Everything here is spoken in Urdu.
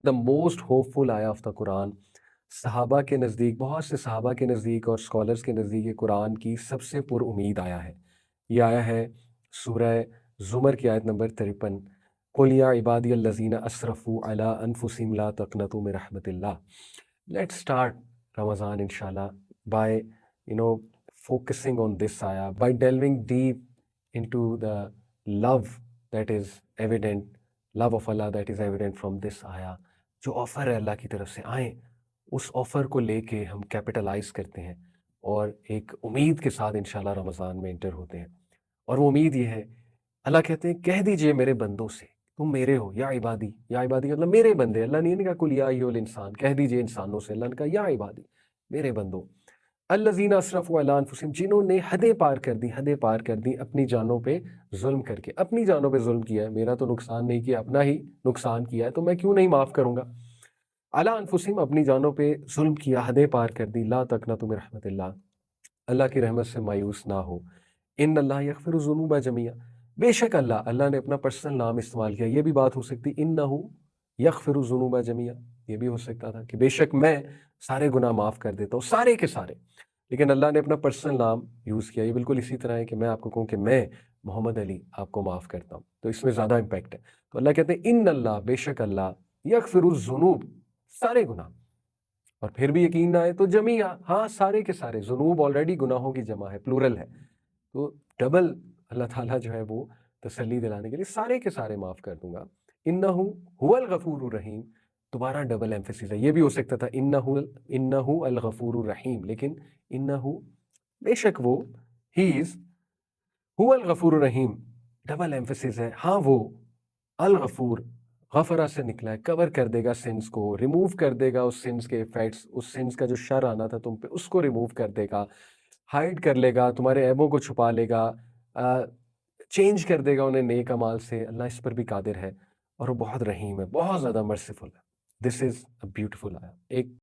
دا موسٹ ہوپفل آیا آف دا قرآن. صحابہ کے نزدیک، بہت سے صحابہ کے نزدیک اور اسکالرس کے نزدیک یہ قرآن کی سب سے پر امید آیا ہے. یہ آیا ہے سورہ زمر کی آیت نمبر 53. قل یا عبادی الذین اسرفوا علی انفسہم لا تقنطوا من رحمت اللہ. Let's start Ramadan inshallah by focusing on this ayah, by delving deep into the love that is evident, love of Allah that is evident from this ayah. جو آفر ہے اللہ کی طرف سے، آئیں اس آفر کو لے کے ہم کیپٹلائز کرتے ہیں اور ایک امید کے ساتھ انشاءاللہ رمضان میں انٹر ہوتے ہیں. اور وہ امید یہ ہے، اللہ کہتے ہیں کہہ دیجئے میرے بندوں سے تم میرے ہو. یا عبادی، یا عبادی مطلب میرے بندے. اللہ نے کہا کل یا ایھا الانسان، کہہ دیجئے انسانوں سے. اللہ نے کہا یا عبادی، میرے بندوں. الذین اسرفوا علی انفسہم، جنہوں نے حدیں پار کر دی، حدیں پار کر دی اپنی جانوں پہ ظلم کر کے. اپنی جانوں پہ ظلم کیا ہے، میرا تو نقصان نہیں کیا، اپنا ہی نقصان کیا ہے، تو میں کیوں نہیں معاف کروں گا. علی انفسہم، اپنی جانوں پہ ظلم کیا، حدیں پار کر دی. لا تقنطوا من رحمت اللہ، اللہ کی رحمت سے مایوس نہ ہو. ان اللہ یغفر الذنوب جميعا، بے شک اللہ نے اپنا پرسنل نام استعمال کیا. یہ بھی بات ہو سکتی انہ یغفر الذنوب جميعا، یہ بھی ہو سکتا تھا کہ بے شک میں سارے گناہ معاف کر دیتا ہوں، سارے کے سارے. لیکن اللہ نے اپنا پرسنل نام یوز کیا. یہ بالکل اسی طرح ہے کہ میں آپ کو کہوں کہ میں محمد علی آپ کو معاف کرتا ہوں، تو اس میں زیادہ امپیکٹ ہے. تو اللہ کہتے ہیں ان اللہ، بے شک اللہ، یغفر الذنوب، سارے گناہ. اور پھر بھی یقین نہ آئے تو جمیعہ، ہاں سارے کے سارے. ذنوب آلریڈی گناہوں کی جمع ہے، پلورل ہے، تو ڈبل اللہ تعالیٰ جو ہے وہ تسلی دلانے کے لیے سارے کے سارے معاف کر دوں گا. انہ هو الغفور الرحیم، دوبارہ ڈبل ایمفیسس ہے. یہ بھی ہو سکتا تھا انہ الغفور الرحیم، لیکن انہ، بے شک وہ، ہی از هو الغفور الرحیم، ڈبل ایمفیسس ہے. ہاں وہ الغفور، غفرہ سے نکلا ہے، کور کر دے گا سنس کو، ریموو کر دے گا اس سنس کے ایفیکٹس، اس سنس کا جو شر آنا تھا تم پہ اس کو ریموو کر دے گا، ہائڈ کر لے گا، تمہارے عیبوں کو چھپا لے گا، چینج کر دے گا انہیں نیک اعمال سے. اللہ اس پر بھی قادر ہے اور وہ بہت رحیم ہے، بہت زیادہ مرسیفل ہے. دس از اے بیوٹیفل آیا. ایک